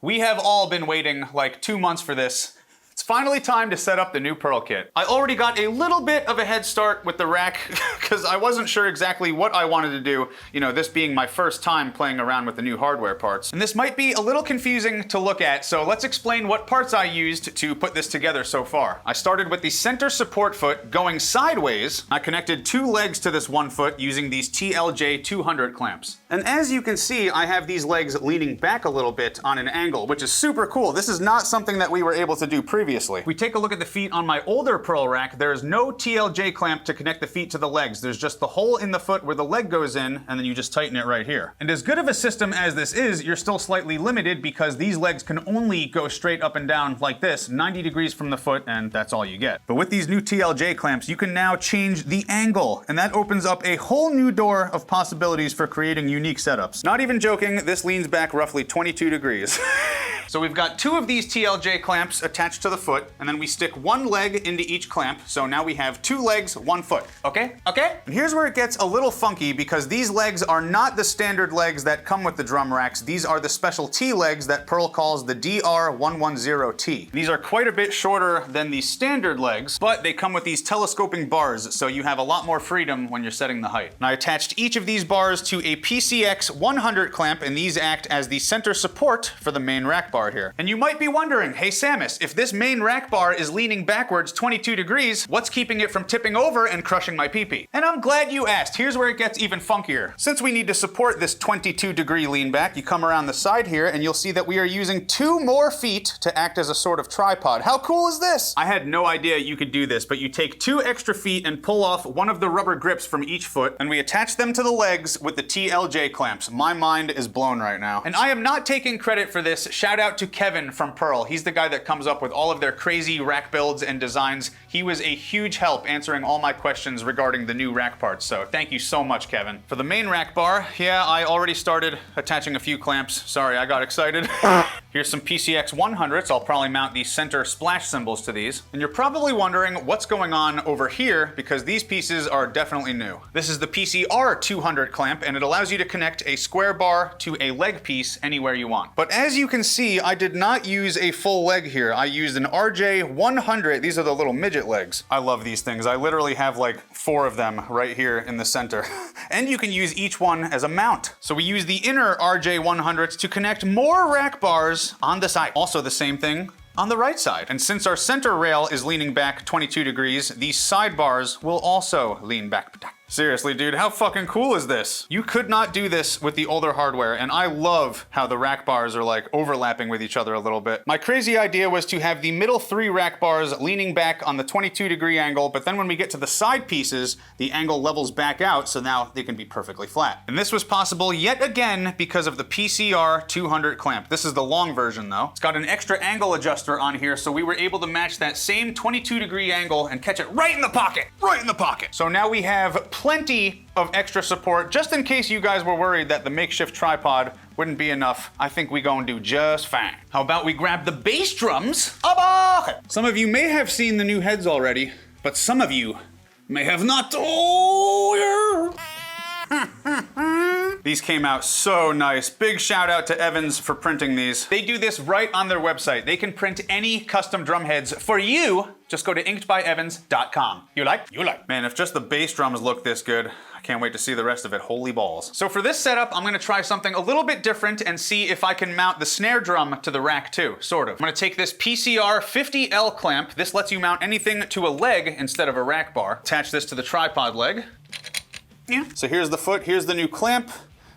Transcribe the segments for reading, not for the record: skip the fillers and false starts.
We have all been waiting like 2 months for this. It's finally time to set up the new Pearl kit. I already got a little bit of a head start with the rack because I wasn't sure exactly what I wanted to do, you know, this being my first time playing around with the new hardware parts. And this might be a little confusing to look at, so let's explain what parts I used to put this together so far. I started with the center support foot going sideways. I connected 2 legs to this 1 foot using these TLJ 200 clamps. And as you can see, I have these legs leaning back a little bit on an angle, which is super cool. This is not something that we were able to do previously. If we take a look at the feet on my older Pearl rack, there is no TLJ clamp to connect the feet to the legs. There's just the hole in the foot where the leg goes in, and then you just tighten it right here. And as good of a system as this is, you're still slightly limited because these legs can only go straight up and down like this, 90 degrees from the foot, and that's all you get. But with these new TLJ clamps, you can now change the angle, and that opens up a whole new door of possibilities for creating unique setups. Not even joking, this leans back roughly 22 degrees. So we've got 2 of these TLJ clamps attached to the foot, and then we stick 1 leg into each clamp, so now we have 2 legs, 1 foot. Okay? Okay? And here's where it gets a little funky because these legs are not the standard legs that come with the drum racks. These are the special T legs that Pearl calls the DR110T. These are quite a bit shorter than the standard legs, but they come with these telescoping bars, so you have a lot more freedom when you're setting the height. And I attached each of these bars to a PCX 100 clamp, and these act as the center support for the main rack bar here. And you might be wondering, hey Samus, if this main rack bar is leaning backwards 22 degrees, what's keeping it from tipping over and crushing my pee-pee? And I'm glad you asked. Here's where it gets even funkier. Since we need to support this 22 degree lean back, you come around the side here and you'll see that we are using 2 more feet to act as a sort of tripod. How cool is this? I had no idea you could do this, but you take 2 extra feet and pull off one of the rubber grips from each foot, and we attach them to the legs with the TLJ clamps. My mind is blown right now. And I am not taking credit for this. Shout out to Kevin from Pearl. He's the guy that comes up with all of their crazy rack builds and designs. He was a huge help answering all my questions regarding the new rack parts, so thank you so much, Kevin. For the main rack bar, yeah, I already started attaching a few clamps. Sorry, I got excited. Here's some PCX 100s. I'll probably mount these center splash symbols to these. And you're probably wondering what's going on over here because these pieces are definitely new. This is the PCR 200 clamp, and it allows you to connect a square bar to a leg piece anywhere you want. But as you can see, I did not use a full leg here. I used an RJ 100. These are the little midget legs. I love these things. I literally have like 4 of them right here in the center. And you can use each one as a mount. So we use the inner RJ 100s to connect more rack bars on the side. Also the same thing on the right side. And since our center rail is leaning back 22 degrees, these sidebars will also lean back. Seriously, dude, how fucking cool is this? You could not do this with the older hardware, and I love how the rack bars are like overlapping with each other a little bit. My crazy idea was to have the middle 3 rack bars leaning back on the 22 degree angle, but then when we get to the side pieces, the angle levels back out, so now they can be perfectly flat. And this was possible yet again because of the PCR 200 clamp. This is the long version though. It's got an extra angle adjuster on here, so we were able to match that same 22 degree angle and catch it right in the pocket, right in the pocket. So now we have plenty of extra support, just in case you guys were worried that the makeshift tripod wouldn't be enough. I think we gonna do just fine. How about we grab the bass drums? Some of you may have seen the new heads already, but some of you may have not. Oh, yeah. These came out so nice. Big shout out to Evans for printing these. They do this right on their website. They can print any custom drum heads for you. Just go to inkedbyevans.com. You like? You like. Man, if just the bass drums look this good, I can't wait to see the rest of it. Holy balls. So for this setup, I'm gonna try something a little bit different and see if I can mount the snare drum to the rack too, sort of. I'm gonna take this PCR 50L clamp. This lets you mount anything to a leg instead of a rack bar. Attach this to the tripod leg. Yeah. So here's the foot, here's the new clamp.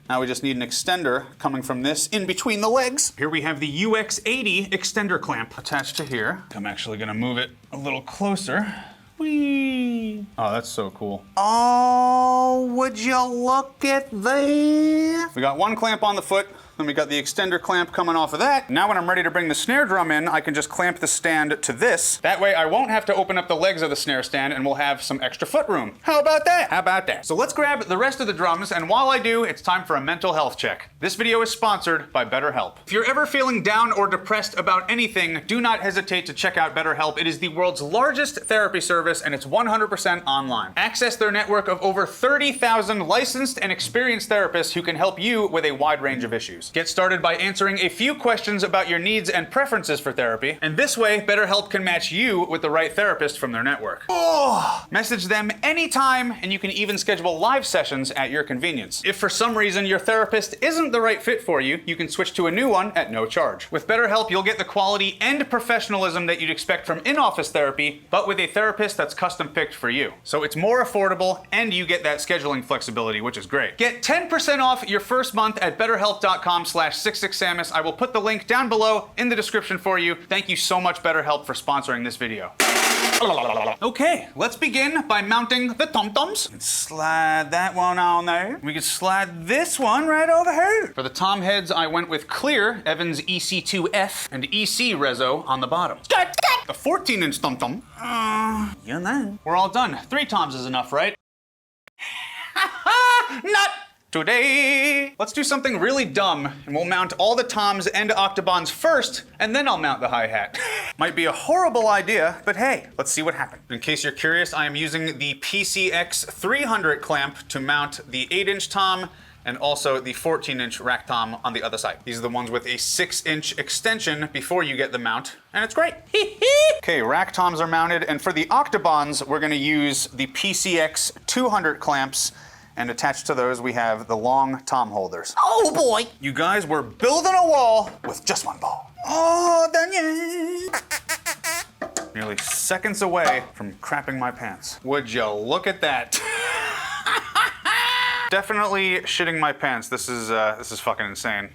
Now we just need an extender coming from this in between the legs. Here we have the UX80 extender clamp attached to here. I'm actually gonna move it a little closer. Whee! Oh, that's so cool. Oh, would you look at that? We got 1 clamp on the foot. Then we got the extender clamp coming off of that. Now when I'm ready to bring the snare drum in, I can just clamp the stand to this. That way I won't have to open up the legs of the snare stand and we'll have some extra foot room. How about that? How about that? So let's grab the rest of the drums, and while I do, it's time for a mental health check. This video is sponsored by BetterHelp. If you're ever feeling down or depressed about anything, do not hesitate to check out BetterHelp. It is the world's largest therapy service and it's 100% online. Access their network of over 30,000 licensed and experienced therapists who can help you with a wide range of issues. therapists. Get started by answering a few questions about your needs and preferences for therapy, and this way, BetterHelp can match you with the right therapist from their network. Oh, message them anytime, and you can even schedule live sessions at your convenience. If for some reason your therapist isn't the right fit for you, you can switch to a new one at no charge. With BetterHelp, you'll get the quality and professionalism that you'd expect from in-office therapy, but with a therapist that's custom picked for you. So it's more affordable, and you get that scheduling flexibility, which is great. Get 10% off your first month at betterhelp.com/66samus. I will put the link down below in the description for you. Thank you so much, BetterHelp, for sponsoring this video. Okay, let's begin by mounting the tom-toms. Slide that one on there. We can slide this one right over here. For the tom heads, I went with clear Evans EC2F and EC Rezo on the bottom. A 14-inch tom-tom. You know. We're all done. 3 toms is enough, right? Not today. Let's do something really dumb, and we'll mount all the toms and octobons first, and then I'll mount the hi-hat. Might be a horrible idea, but hey, let's see what happens. In case you're curious, I am using the PCX 300 clamp to mount the 8-inch tom and also the 14-inch rack tom on the other side. These are the ones with a 6-inch extension before you get the mount, and it's great. Okay, rack toms are mounted, and for the octobons, we're gonna use the PCX 200 clamps, and attached to those we have the long tom holders. Oh boy! You guys, we're building a wall with just one ball. Oh, Daniel! Nearly seconds away from crapping my pants. Would you look at that? Definitely shitting my pants. This is fucking insane.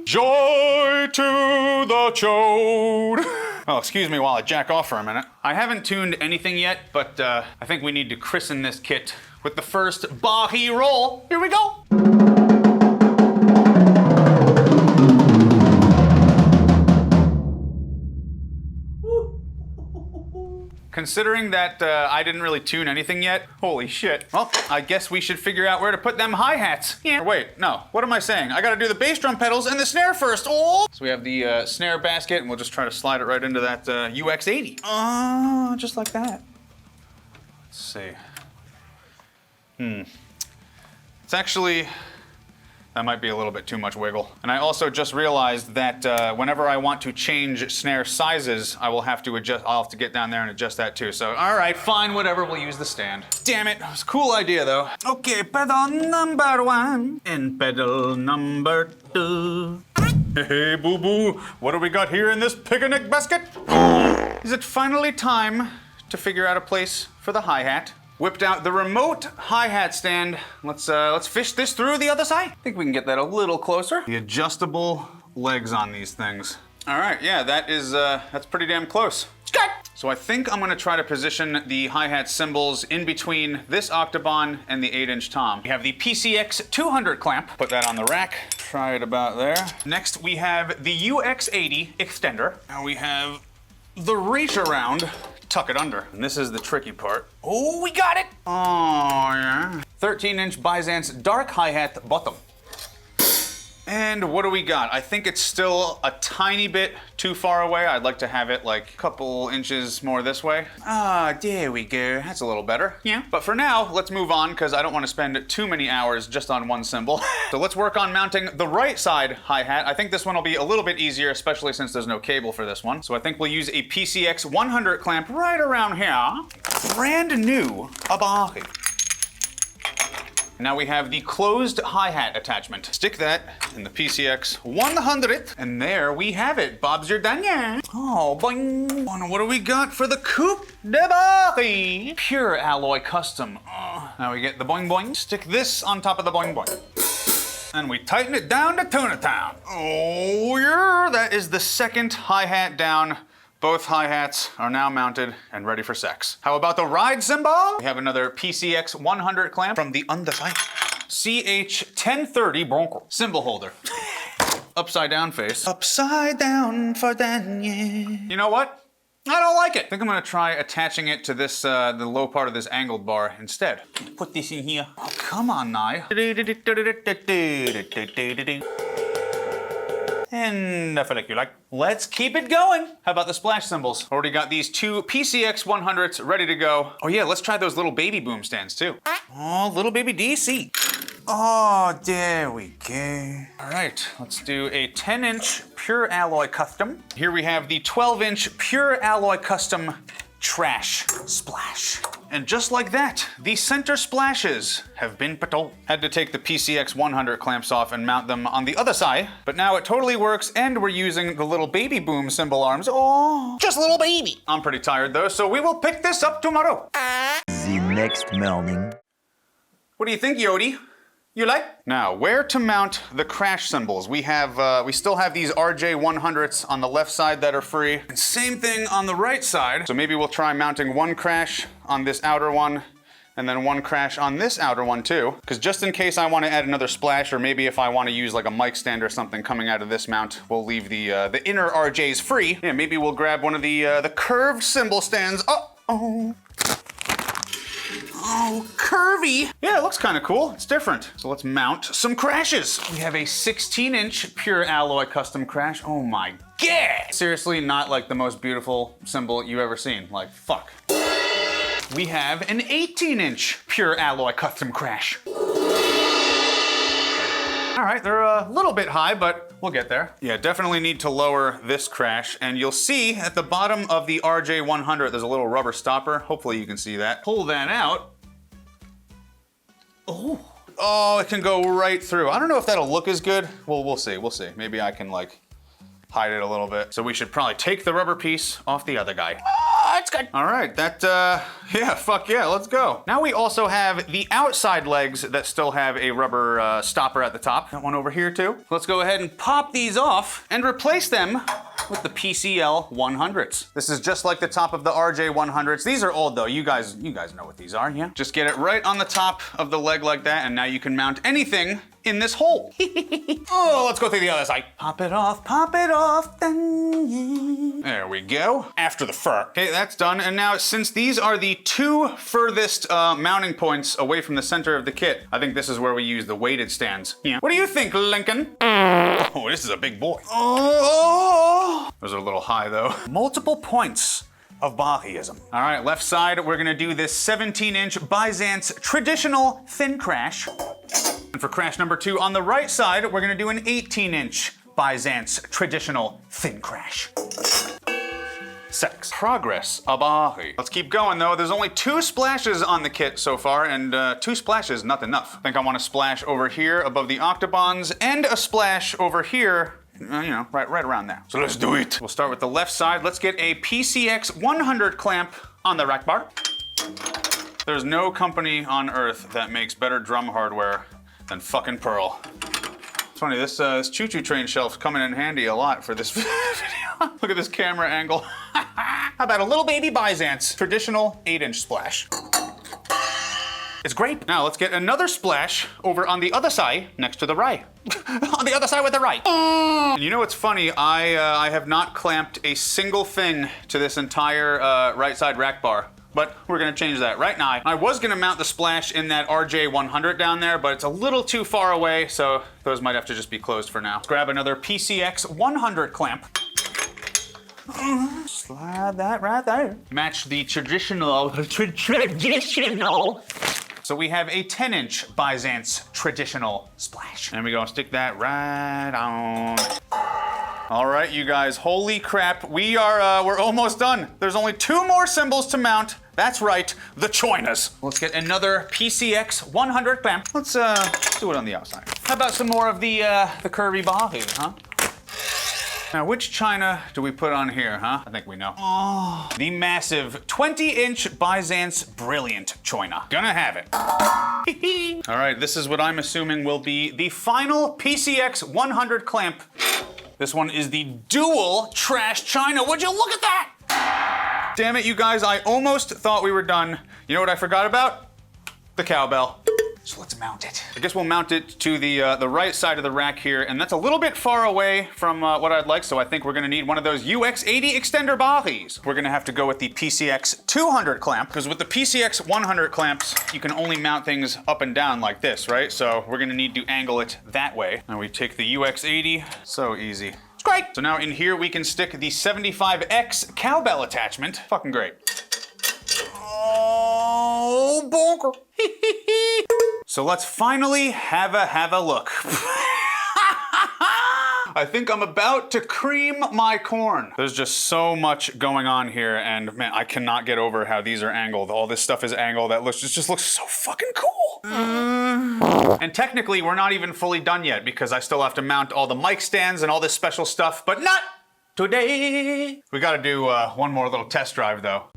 Joy to the chode. Oh, excuse me while I jack off for a minute. I haven't tuned anything yet, but I think we need to christen this kit with the first Bahi roll. Here we go. Considering that I didn't really tune anything yet, holy shit. Well, I guess we should figure out where to put them hi-hats. Yeah. Wait, no, what am I saying? I gotta do the bass drum pedals and the snare first. Oh! So we have the snare basket, and we'll just try to slide it right into that UX80. Just like that. Let's see. It's actually, that might be a little bit too much wiggle. And I also just realized that whenever I want to change snare sizes, I will have to adjust, I'll have to get down there and adjust that too. So, all right, fine, whatever, we'll use the stand. Damn it, it was a cool idea though. Okay, pedal number 1 and pedal number 2. Hey, boo-boo, what do we got here in this picnic basket? Is it finally time to figure out a place for the hi-hat? Whipped out the remote hi-hat stand. Let's fish this through the other side. I think we can get that a little closer. The adjustable legs on these things. All right, yeah, that's pretty damn close. So I think I'm gonna try to position the hi-hat cymbals in between this octoban and the 8-inch tom. We have the PCX 200 clamp. Put that on the rack. Try it about there. Next, we have the UX80 extender. Now we have the reach around. Tuck it under. And this is the tricky part. Oh, we got it! Oh, yeah. 13-inch Byzance dark hi-hat bottom. And what do we got? I think it's still a tiny bit too far away. I'd like to have it like a couple inches more this way. There we go. That's a little better. Yeah. But for now, let's move on because I don't want to spend too many hours just on one cymbal. So let's work on mounting the right side hi-hat. I think this one will be a little bit easier, especially since there's no cable for this one. So I think we'll use a PCX 100 clamp right around here. Brand new Abahi. Now we have the closed hi-hat attachment. Stick that in the PCX 100, and there we have it. Bob's your danier. Oh, boing. Oh, what do we got for the Coupe de Paris? Pure alloy custom. Now we get the boing boing. Stick this on top of the boing boing. And we tighten it down to Tuna Town. Oh, yeah, that is the second hi-hat down. Both hi-hats are now mounted and ready for sex. How about the ride cymbal? We have another PCX 100 clamp from the underside. CH1030 Bronco cymbal holder. Upside down face. Upside down for Daniel. You know what? I don't like it. I think I'm gonna try attaching it to this, the low part of this angled bar instead. Put this in here. Oh, come on now. And I feel like you like. Let's keep it going. How about the splash cymbals? Already got these two PCX 100s ready to go. Oh yeah, let's try those little baby boom stands too. Oh, little baby DC. Oh, there we go. All right, let's do a 10-inch pure alloy custom. Here we have the 12-inch pure alloy custom trash splash. And just like that, the center splashes have been put on. Had to take the PCX 100 clamps off and mount them on the other side, but now it totally works, and we're using the little baby boom symbol arms. Oh, just a little baby. I'm pretty tired though, so we will pick this up tomorrow. The next morning. What do you think, Yodi? You like? Now, where to mount the crash symbols? We still have these RJ100s on the left side that are free. And same thing on the right side. So maybe we'll try mounting one crash on this outer one, and then one crash on this outer one too. Because just in case I want to add another splash, or maybe if I want to use like a mic stand or something coming out of this mount, we'll leave the inner RJs free. Yeah, maybe we'll grab one of the curved cymbal stands. Oh, curvy. Yeah, it looks kind of cool. It's different. So let's mount some crashes. We have a 16-inch pure alloy custom crash. Oh my God. Seriously, not like the most beautiful cymbal you've ever seen. Like, fuck. We have an 18-inch pure alloy custom crash. All right, they're a little bit high, but we'll get there. Yeah, definitely need to lower this crash, and you'll see at the bottom of the RJ100, there's a little rubber stopper. Hopefully you can see that. Pull that out. Oh, it can go right through. I don't know if that'll look as good. Well, we'll see, we'll see. Maybe I can like hide it a little bit. So we should probably take the rubber piece off the other guy. It's good. All right, yeah, fuck yeah, let's go. Now we also have the outside legs that still have a rubber stopper at the top. Got one over here too. Let's go ahead and pop these off and replace them with the PCL 100s. This is just like the top of the RJ 100s. These are old though. You guys know what these are, yeah? Just get it right on the top of the leg like that, and now you can mount anything in this hole. Oh, let's go through the other side. Pop it off, There we go. After the fur. Okay, that's done. And now, since these are the two furthest mounting points away from the center of the kit, I think this is where we use the weighted stands. Yeah. What do you think, Lincoln? Oh, this is a big boy. Oh, those are a little high though. Multiple points of Bahiism. All right, left side, we're gonna do this 17-inch Byzance traditional thin crash. And for crash number 2 on the right side, we're gonna do an 18-inch Byzance traditional thin crash. Sex. Progress Abahi. Let's keep going though. There's only 2 splashes on the kit so far, and 2 splashes, not enough. I think I want to splash over here above the octobons, and a splash over here, you know, right around there. So let's do it. We'll start with the left side. Let's get a PCX 100 clamp on the rack bar. There's no company on earth that makes better drum hardware than fucking Pearl. It's funny, this choo-choo train shelf's coming in handy a lot for this video. Look at this camera angle. How about a little baby Byzance traditional 8-inch splash? It's great. Now let's get another splash over on the other side next to the right. On the other side with the right. And you know what's funny? I have not clamped a single thing to this entire right side rack bar. But we're gonna change that right now. I was gonna mount the splash in that RJ100 down there, but it's a little too far away, so those might have to just be closed for now. Let's grab another PCX 100 clamp. Slide that right there. Match the traditional. So we have a 10-inch Byzance traditional splash. And we go stick that right on. All right, you guys, holy crap. We're almost done. There's only 2 more cymbals to mount. That's right, the choinas. Let's get another PCX 100 clamp. Let's do it on the outside. How about some more of the curvy Bahi, huh? Now, which china do we put on here, huh? I think we know. Oh, the massive 20-inch Byzance Brilliant Choina. Gonna have it. All right, this is what I'm assuming will be the final PCX 100 clamp. This one is the dual trash china. Would you look at that? Damn it, you guys, I almost thought we were done. You know what I forgot about? The cowbell. So let's mount it. I guess we'll mount it to the right side of the rack here, and that's a little bit far away from what I'd like, so I think we're gonna need one of those UX80 extender Bahis. We're gonna have to go with the PCX 200 clamp, because with the PCX 100 clamps, you can only mount things up and down like this, right? So we're gonna need to angle it that way. Now we take the UX80, so easy. It's great. So now in here we can stick the 75X cowbell attachment. Fucking great. Oh, bonker. So let's finally have a look. I think I'm about to cream my corn. There's just so much going on here, and man, I cannot get over how these are angled. All this stuff is angled. That just looks so fucking cool. And technically, we're not even fully done yet because I still have to mount all the mic stands and all this special stuff, but not today. We gotta do one more little test drive though.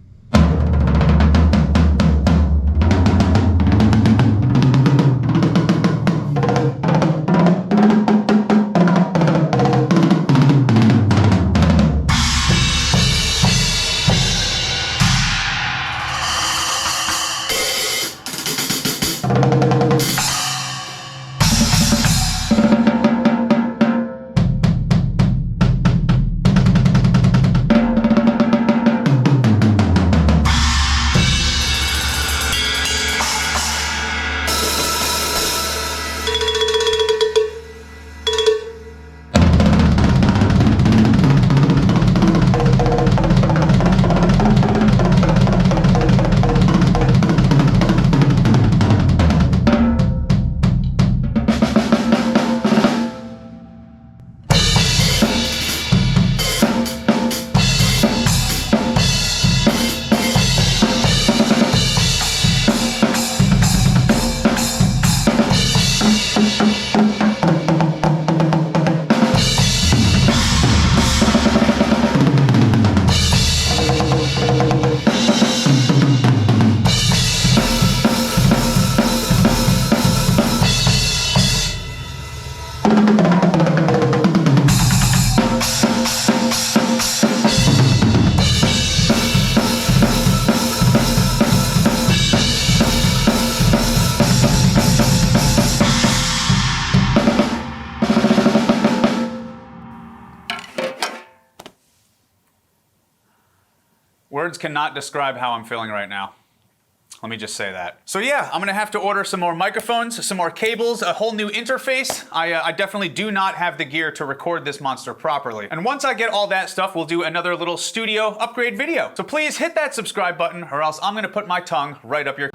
Words cannot describe how I'm feeling right now. Let me just say that. So yeah, I'm gonna have to order some more microphones, some more cables, a whole new interface. I definitely do not have the gear to record this monster properly. And once I get all that stuff, we'll do another little studio upgrade video. So please hit that subscribe button or else I'm gonna put my tongue right up your